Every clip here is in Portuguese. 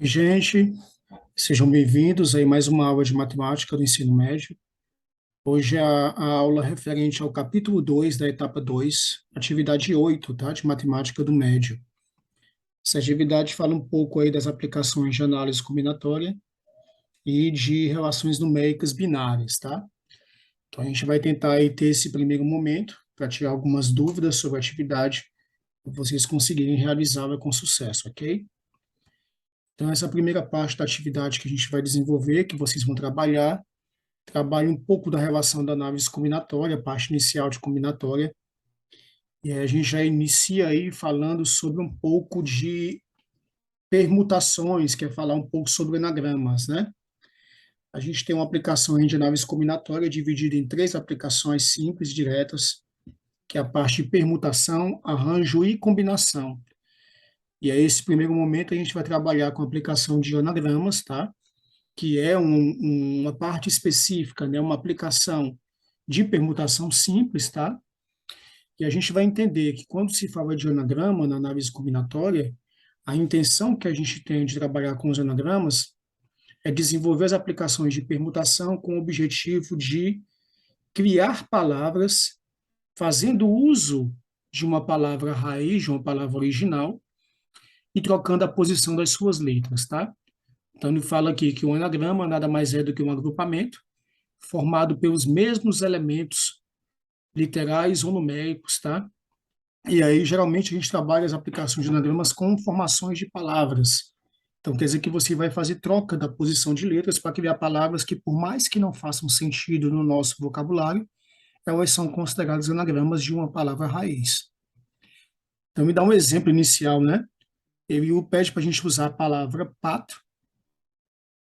Gente, sejam bem-vindos aí mais uma aula de matemática do ensino médio. Hoje a aula referente ao capítulo 2 da etapa 2, atividade 8, tá? De matemática do médio. Essa atividade fala um pouco aí das aplicações de análise combinatória e de relações numéricas binárias, tá? Então a gente vai tentar aí ter esse primeiro momento para tirar algumas dúvidas sobre a atividade para vocês conseguirem realizá-la com sucesso, ok? Então essa primeira parte da atividade que a gente vai desenvolver, que vocês vão trabalha um pouco da relação da análise combinatória, a parte inicial de combinatória, e aí a gente já inicia aí falando sobre um pouco de permutações, que é falar um pouco sobre anagramas, né? A gente tem uma aplicação aí de análise combinatória dividida em três aplicações simples, diretas, que é a parte de permutação, arranjo e combinação. E aí, esse primeiro momento, a gente vai trabalhar com a aplicação de anagramas, tá? Que é uma parte específica, né? Uma aplicação de permutação simples, tá? E a gente vai entender que quando se fala de anagrama na análise combinatória, a intenção que a gente tem de trabalhar com os anagramas é desenvolver as aplicações de permutação com o objetivo de criar palavras fazendo uso de uma palavra raiz, de uma palavra original, e trocando a posição das suas letras, tá? Então, ele fala aqui que o anagrama nada mais é do que um agrupamento formado pelos mesmos elementos literais ou numéricos, tá? E aí, geralmente, a gente trabalha as aplicações de anagramas com formações de palavras. Então, quer dizer que você vai fazer troca da posição de letras para criar palavras que, por mais que não façam sentido no nosso vocabulário, elas são consideradas anagramas de uma palavra raiz. Então, me dá um exemplo inicial, né? Ele pede para a gente usar a palavra pato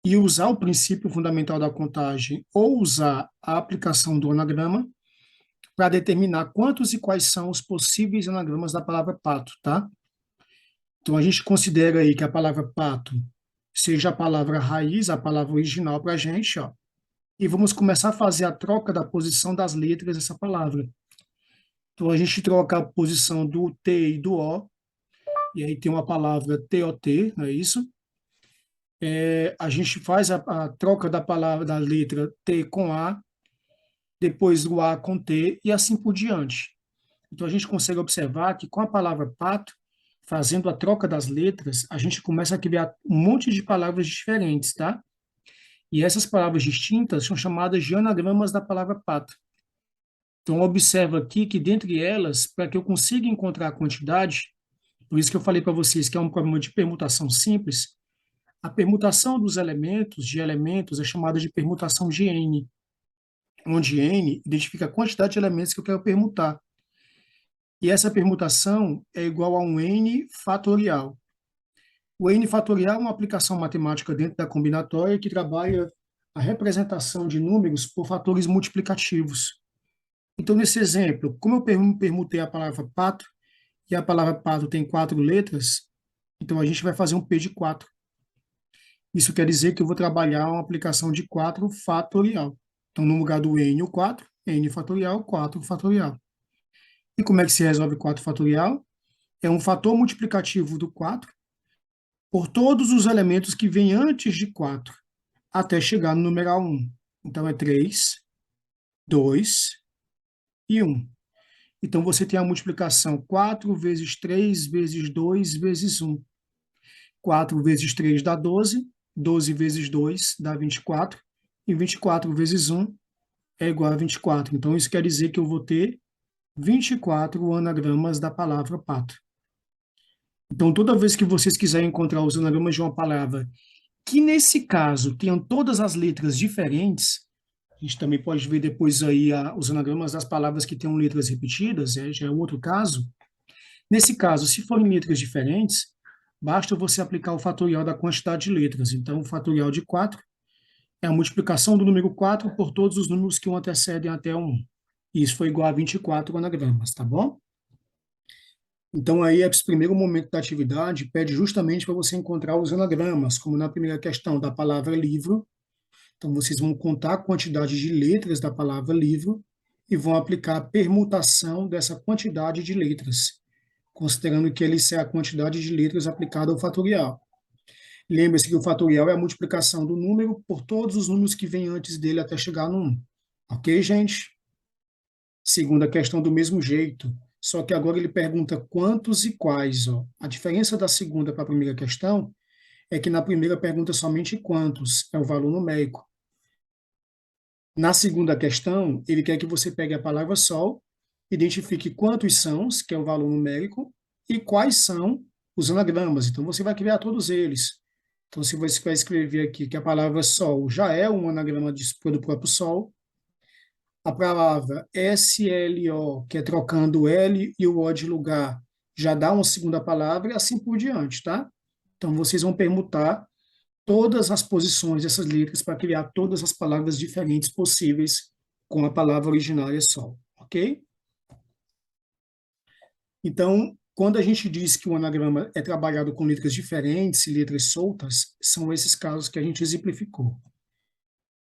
e usar o princípio fundamental da contagem ou usar a aplicação do anagrama para determinar quantos e quais são os possíveis anagramas da palavra pato, tá? Então, a gente considera aí que a palavra pato seja a palavra raiz, a palavra original para a gente, ó, e vamos começar a fazer a troca da posição das letras dessa palavra. Então, a gente troca a posição do T e do O, e aí tem uma palavra TOT, não é isso? A gente faz a troca da palavra, da letra T com A, depois do A com T, e assim por diante. Então, a gente consegue observar que com a palavra pato, fazendo a troca das letras, a gente começa a criar um monte de palavras diferentes, tá? E essas palavras distintas são chamadas de anagramas da palavra pato. Então, observa aqui que, dentre elas, para que eu consiga encontrar a quantidade, por isso que eu falei para vocês que é um problema de permutação simples, a permutação dos elementos, de elementos, é chamada de permutação de N, onde N identifica a quantidade de elementos que eu quero permutar. E essa permutação é igual a um N fatorial. O N fatorial é uma aplicação matemática dentro da combinatória que trabalha a representação de números por fatores multiplicativos. Então, nesse exemplo, como eu permutei a palavra pato, e a palavra pato tem quatro letras, então a gente vai fazer um P de 4. Isso quer dizer que eu vou trabalhar uma aplicação de 4 fatorial. Então, no lugar do N, o 4, N fatorial, 4 fatorial. E como é que se resolve 4 fatorial? É um fator multiplicativo do 4 por todos os elementos que vêm antes de 4, até chegar no numeral 1. Então, é 3, 2 e 1. Então, você tem a multiplicação 4 vezes 3 vezes 2 vezes 1. 4 vezes 3 dá 12, 12 vezes 2 dá 24, e 24 vezes 1 é igual a 24. Então, isso quer dizer que eu vou ter 24 anagramas da palavra pato. Então, toda vez que vocês quiserem encontrar os anagramas de uma palavra que, nesse caso, tenham todas as letras diferentes, a gente também pode ver depois aí os anagramas das palavras que tenham letras repetidas, já é outro caso. Nesse caso, se forem letras diferentes, basta você aplicar o fatorial da quantidade de letras. Então, o fatorial de 4 é a multiplicação do número 4 por todos os números que o antecedem até o 1. Isso foi igual a 24 anagramas, tá bom? Então, aí, esse primeiro momento da atividade pede justamente para você encontrar os anagramas, como na primeira questão da palavra livro. Então, vocês vão contar a quantidade de letras da palavra livro e vão aplicar a permutação dessa quantidade de letras, considerando que ele é a quantidade de letras aplicada ao fatorial. Lembre-se que o fatorial é a multiplicação do número por todos os números que vêm antes dele até chegar no 1. Ok, gente? Segunda questão do mesmo jeito, só que agora ele pergunta quantos e quais. Ó. A diferença da segunda para a primeira questão é que na primeira pergunta somente quantos, é o valor numérico. Na segunda questão, ele quer que você pegue a palavra sol, identifique quantos são, que é o valor numérico, e quais são os anagramas. Então, você vai criar todos eles. Então, se você vai escrever aqui que a palavra sol já é um anagrama do próprio sol, a palavra SLO, que é trocando o L e o O de lugar, já dá uma segunda palavra e assim por diante, tá? Então, vocês vão permutar todas as posições dessas letras para criar todas as palavras diferentes possíveis com a palavra originária sol, ok? Então, quando a gente diz que o anagrama é trabalhado com letras diferentes e letras soltas, são esses casos que a gente exemplificou.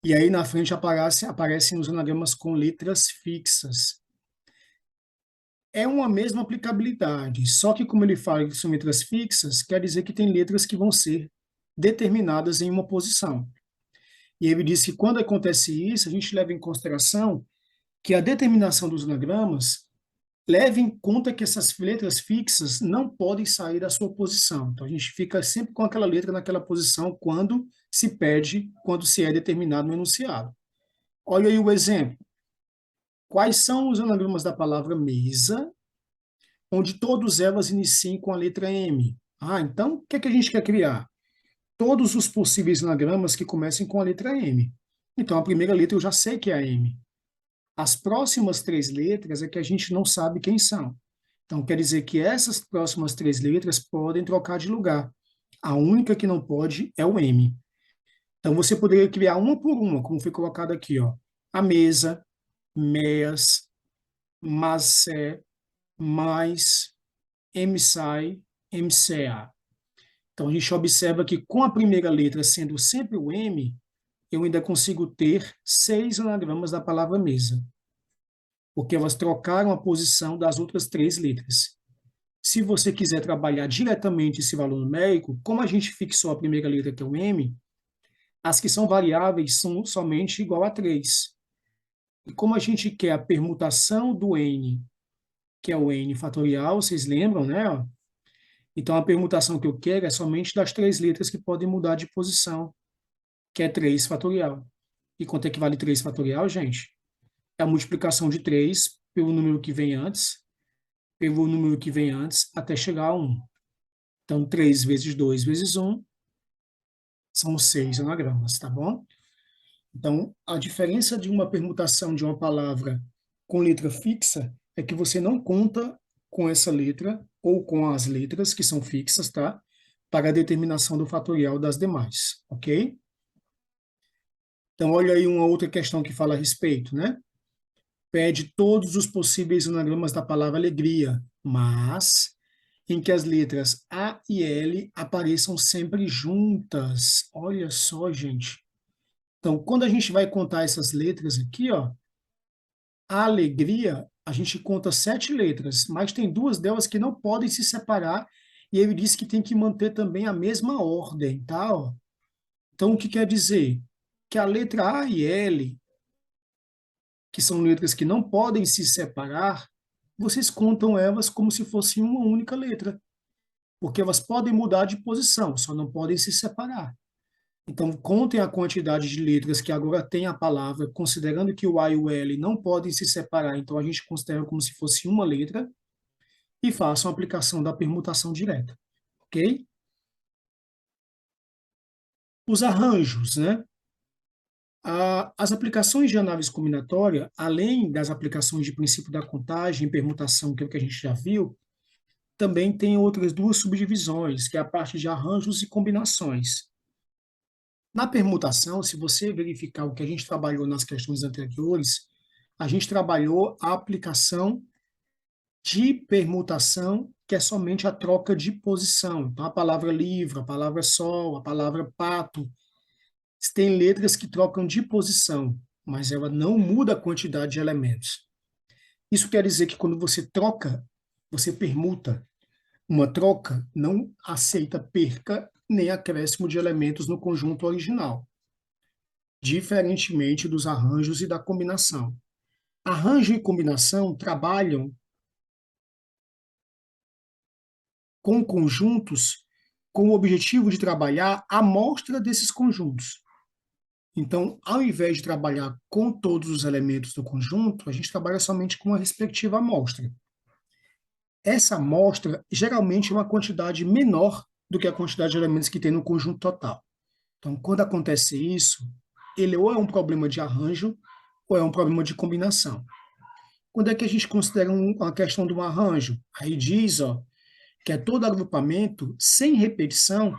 E aí, na frente, aparecem os anagramas com letras fixas. É uma mesma aplicabilidade, só que como ele fala que são letras fixas, quer dizer que tem letras que vão ser determinadas em uma posição. E ele diz que quando acontece isso, a gente leva em consideração que a determinação dos anagramas leva em conta que essas letras fixas não podem sair da sua posição. Então, a gente fica sempre com aquela letra naquela posição quando se pede, quando se é determinado no enunciado. Olha aí o exemplo. Quais são os anagramas da palavra mesa, onde todas elas iniciam com a letra M? Ah, então, o que é que a gente quer criar? Todos os possíveis anagramas que comecem com a letra M. Então, a primeira letra eu já sei que é a M. As próximas três letras é que a gente não sabe quem são. Então, quer dizer que essas próximas três letras podem trocar de lugar. A única que não pode é o M. Então, você poderia criar uma por uma, como foi colocado aqui, ó. A mesa, meias, macé, mais, MSAI, MCA. Então, a gente observa que com a primeira letra sendo sempre o M, eu ainda consigo ter 6 anagramas da palavra mesa, porque elas trocaram a posição das outras três letras. Se você quiser trabalhar diretamente esse valor numérico, como a gente fixou a primeira letra, que é o M, as que são variáveis são somente igual a 3. E como a gente quer a permutação do N, que é o N fatorial, vocês lembram, né? Então, a permutação que eu quero é somente das três letras que podem mudar de posição, que é 3 fatorial. E quanto é que vale 3 fatorial, gente? É a multiplicação de 3 pelo número que vem antes, até chegar a 1. Então, 3 vezes 2 vezes 1 são 6 anagramas, tá bom? Então, a diferença de uma permutação de uma palavra com letra fixa é que você não conta com essa letra ou com as letras que são fixas, tá? Para a determinação do fatorial das demais, ok? Então, olha aí uma outra questão que fala a respeito, né? Pede todos os possíveis anagramas da palavra alegria, mas em que as letras A e L apareçam sempre juntas. Olha só, gente. Então, quando a gente vai contar essas letras aqui, ó, a alegria, a gente conta 7 letras, mas tem duas delas que não podem se separar, e ele disse que tem que manter também a mesma ordem, tá? Ó. Então, o que quer dizer? Que a letra A e L, que são letras que não podem se separar, vocês contam elas como se fosse uma única letra, porque elas podem mudar de posição, só não podem se separar. Então, contem a quantidade de letras que agora tem a palavra, considerando que o A e o L não podem se separar, então a gente considera como se fosse uma letra, e façam a aplicação da permutação direta, ok? Os arranjos, né? As aplicações de análise combinatória, além das aplicações de princípio da contagem, permutação, que é o que a gente já viu, também tem outras duas subdivisões, que é a parte de arranjos e combinações. Na permutação, se você verificar o que a gente trabalhou nas questões anteriores, a gente trabalhou a aplicação de permutação, que é somente a troca de posição. Então, a palavra livro, a palavra sol, a palavra pato, tem letras que trocam de posição, mas ela não muda a quantidade de elementos. Isso quer dizer que quando você troca, você permuta. Uma troca não aceita perca nem acréscimo de elementos no conjunto original, diferentemente dos arranjos e da combinação. Arranjo e combinação trabalham com conjuntos com o objetivo de trabalhar a amostra desses conjuntos. Então, ao invés de trabalhar com todos os elementos do conjunto, a gente trabalha somente com a respectiva amostra. Essa amostra geralmente é uma quantidade menor do que a quantidade de elementos que tem no conjunto total. Então, quando acontece isso, ele ou é um problema de arranjo ou é um problema de combinação. Quando é que a gente considera uma questão de um arranjo? Aí diz, ó, que é todo agrupamento sem repetição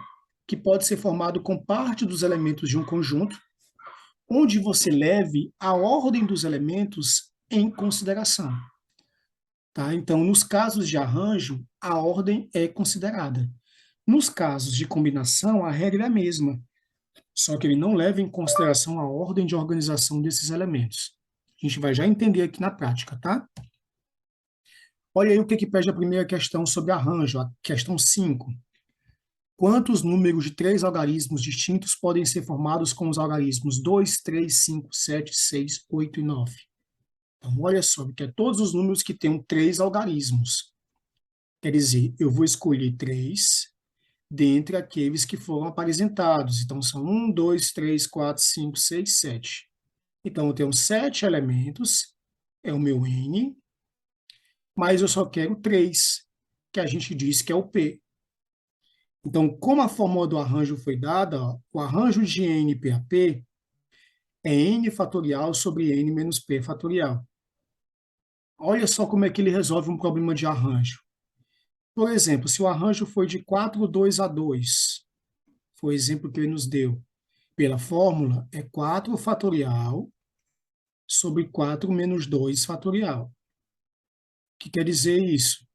que pode ser formado com parte dos elementos de um conjunto, onde você leve a ordem dos elementos em consideração. Tá? Então, nos casos de arranjo, a ordem é considerada. Nos casos de combinação, a regra é a mesma, só que ele não leva em consideração a ordem de organização desses elementos. A gente vai já entender aqui na prática, tá? Olha aí o que pede a primeira questão sobre arranjo, a questão 5. Quantos números de 3 algarismos distintos podem ser formados com os algarismos 2, 3, 5, 7, 6, 8 e 9? Então, olha só, que é todos os números que tenham 3 algarismos. Quer dizer, eu vou escolher 3 dentre aqueles que foram apresentados. Então, são 1, 2, 3, 4, 5, 6, 7. Então, eu tenho 7 elementos, é o meu N, mas eu só quero 3, que a gente diz que é o P. Então, como a fórmula do arranjo foi dada, ó, o arranjo de N a P é N fatorial sobre N menos P fatorial. Olha só como é que ele resolve um problema de arranjo. Por exemplo, se o arranjo foi de 4, 2 a 2, foi o exemplo que ele nos deu. Pela fórmula, é 4 fatorial sobre 4 menos 2 fatorial. O que quer dizer isso?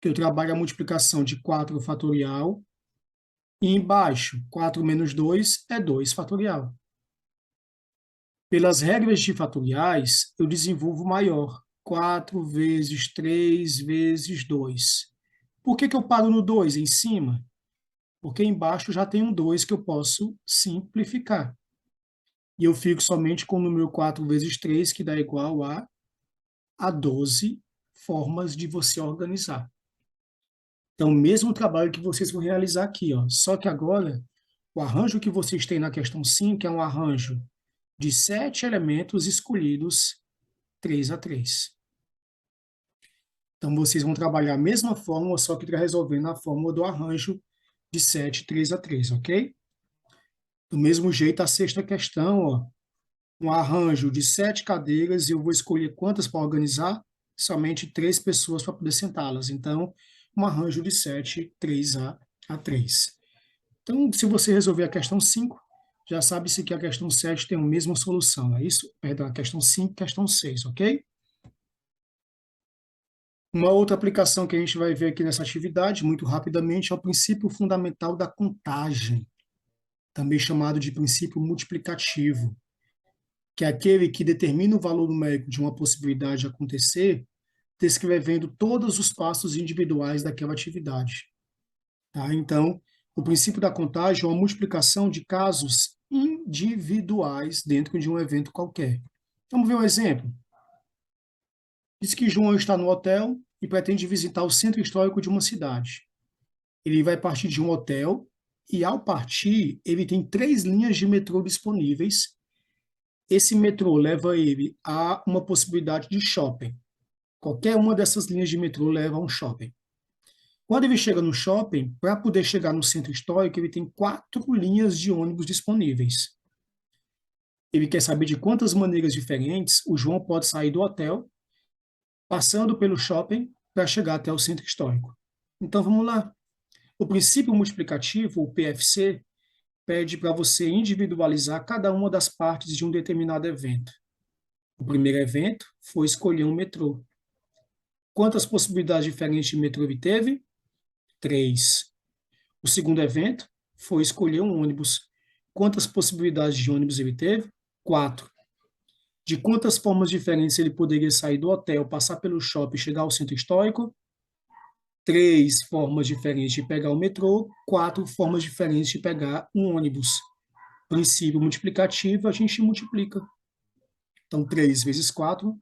Que eu trabalho a multiplicação de 4 fatorial e embaixo, 4 menos 2 é 2 fatorial. Pelas regras de fatoriais, eu desenvolvo maior. 4 vezes 3 vezes 2. Por que eu paro no 2 em cima? Porque embaixo já tem um 2 que eu posso simplificar. E eu fico somente com o número 4 vezes 3, que dá igual a 12 formas de você organizar. Então, o mesmo trabalho que vocês vão realizar aqui, ó. Só que agora, o arranjo que vocês têm na questão 5 é um arranjo de 7 elementos escolhidos 3 a 3. Então, vocês vão trabalhar a mesma fórmula, só que resolvendo a fórmula do arranjo de 7, 3 a 3, ok? Do mesmo jeito, a sexta questão, ó, um arranjo de 7 cadeiras, e eu vou escolher quantas para organizar? Somente 3 pessoas para poder sentá-las. Então, um arranjo de 7, 3 a 3. Então, se você resolver a questão 5, já sabe-se que a questão 7 tem a mesma solução, é isso? Perdão, a questão 5, questão 6, ok? Uma outra aplicação que a gente vai ver aqui nessa atividade, muito rapidamente, é o princípio fundamental da contagem, também chamado de princípio multiplicativo, que é aquele que determina o valor numérico de uma possibilidade acontecer, descrevendo todos os passos individuais daquela atividade. Tá? Então, o princípio da contagem é uma multiplicação de casos individuais dentro de um evento qualquer. Vamos ver um exemplo. Diz que João está no hotel e pretende visitar o centro histórico de uma cidade. Ele vai partir de um hotel e, ao partir, ele tem 3 linhas de metrô disponíveis. Esse metrô leva ele a uma possibilidade de shopping. Qualquer uma dessas linhas de metrô leva a um shopping. Quando ele chega no shopping, para poder chegar no centro histórico, ele tem 4 linhas de ônibus disponíveis. Ele quer saber de quantas maneiras diferentes o João pode sair do hotel, passando pelo shopping, para chegar até o centro histórico. Então, vamos lá. O princípio multiplicativo, o PFC, pede para você individualizar cada uma das partes de um determinado evento. O primeiro evento foi escolher um metrô. Quantas possibilidades diferentes de metrô ele teve? 3. O segundo evento foi escolher um ônibus. Quantas possibilidades de ônibus ele teve? 4. De quantas formas diferentes ele poderia sair do hotel, passar pelo shopping e chegar ao centro histórico? 3 formas diferentes de pegar o metrô, 4 formas diferentes de pegar um ônibus. Princípio multiplicativo, a gente multiplica. Então, 3 vezes 4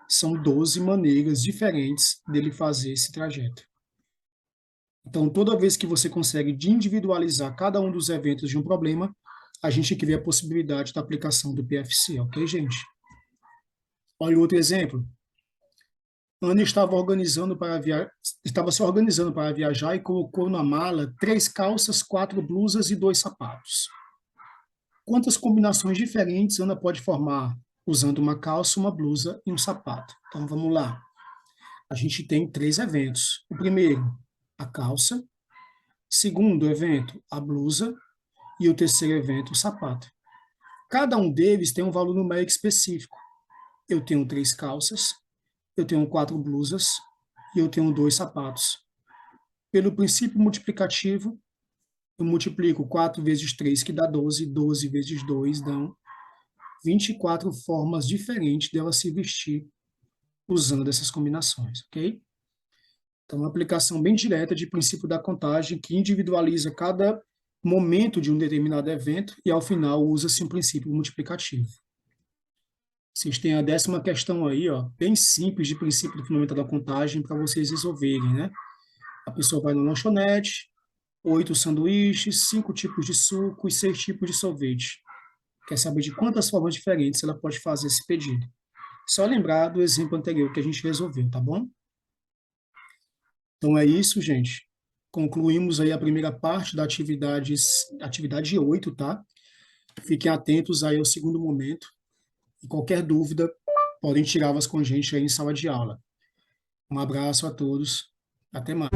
são 12 maneiras diferentes dele fazer esse trajeto. Então, toda vez que você consegue individualizar cada um dos eventos de um problema, a gente cria a possibilidade da aplicação do PFC, ok, gente? Olha outro exemplo. Ana estava se organizando para viajar e colocou na mala 3 calças, 4 blusas e 2 sapatos. Quantas combinações diferentes Ana pode formar usando uma calça, uma blusa e um sapato? Então, vamos lá. A gente tem 3 eventos. O primeiro, a calça. Segundo evento, a blusa. E o terceiro evento, o sapato. Cada um deles tem um valor numérico específico. Eu tenho 3 calças, eu tenho 4 blusas e eu tenho 2 sapatos. Pelo princípio multiplicativo, eu multiplico 4 vezes 3, que dá 12, 12 vezes 2 dão 24 formas diferentes dela se vestir usando essas combinações, ok? Então, uma aplicação bem direta de princípio da contagem que individualiza cada momento de um determinado evento e, ao final, usa-se um princípio multiplicativo. Vocês têm a 10ª questão aí, ó, bem simples de princípio fundamental da contagem para vocês resolverem, né? A pessoa vai na lanchonete, 8 sanduíches, 5 tipos de suco e 6 tipos de sorvete. Quer saber de quantas formas diferentes ela pode fazer esse pedido? Só lembrar do exemplo anterior que a gente resolveu, tá bom? Então é isso, gente. Concluímos aí a primeira parte da atividade 8, tá? Fiquem atentos aí ao segundo momento. E qualquer dúvida, podem tirá-las com a gente aí em sala de aula. Um abraço a todos. Até mais.